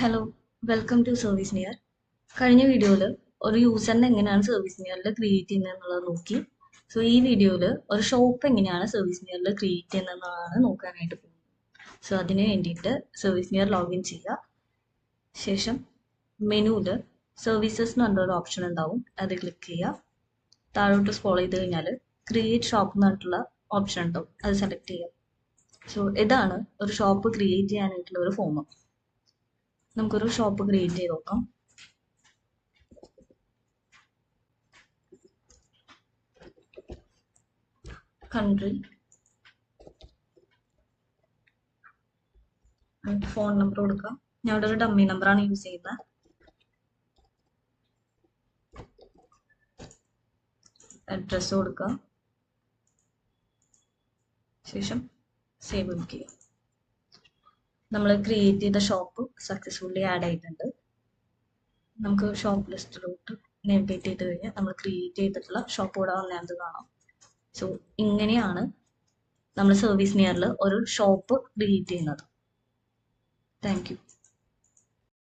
Hello, welcome to service near. കഴിഞ്ഞ വീഡിയോയിൽ ഒരു യൂസറിനെ എങ്ങനെയാണ് സർവീസ് നിയറിൽ ക്രിയേറ്റ് ചെയ്യുന്നത് എന്നുള്ളത് നോക്കി. സോ ഈ വീഡിയോയിൽ ഒരു ഷോപ്പ് എങ്ങനെയാണ് സർവീസ് നിയറിൽ ക്രിയേറ്റ് ചെയ്യുന്നതെന്നാണ് നോക്കാനായിട്ട് പോകുന്നത്. സോ അതിന് വേണ്ടിയിട്ട് സർവീസ് നിയർ ലോഗിൻ ചെയ്യുക. ശേഷം മെനുവിൽ സർവീസസ് എന്ന് പറഞ്ഞൊരു ഓപ്ഷൻ ഉണ്ടാവും, അത് ക്ലിക്ക് ചെയ്യുക. താഴോട്ട് സ്ക്രോൾ ചെയ്ത് കഴിഞ്ഞാൽ ക്രിയേറ്റ് ഷോപ്പ് എന്ന് പറഞ്ഞിട്ടുള്ള ഓപ്ഷൻ ഉണ്ടാവും, അത് സെലക്ട് ചെയ്യുക. സോ ഇതാണ് ഒരു ഷോപ്പ് ക്രിയേറ്റ് ചെയ്യാനായിട്ടുള്ള ഒരു ഫോം. നമുക്കൊരു ഷോപ്പ് ക്രിയേറ്റ് ചെയ്ത് നോക്കാം. കൺട്രി, ഫോൺ നമ്പർ കൊടുക്കാം. ഞാൻ ഇവിടെ ഒരു ഡമ്മി നമ്പറാണ് യൂസ് ചെയ്യുന്നത്. അഡ്രസ്സ് കൊടുക്കുക. ശേഷം സേവ് ക്ലിക്ക് ചെയ്യുക. നമ്മൾ ക്രിയേറ്റ് ചെയ്ത ഷോപ്പ് സക്സസ്ഫുള്ളി ആഡ് ആയിട്ടുണ്ട്. നമുക്ക് ഷോപ്പ് ലിസ്റ്റിലോട്ട് നേവിഗേറ്റ് ചെയ്ത് കഴിഞ്ഞാൽ നമ്മൾ ക്രിയേറ്റ് ചെയ്തിട്ടുള്ള ഷോപ്പ് ഇവിടെ വന്നത് കാണാം. സോ ഇങ്ങനെയാണ് നമ്മൾ സർവീസ് നിയറിൽ ഒരു ഷോപ്പ് ക്രിയേറ്റ് ചെയ്യുന്നത്. Thank you.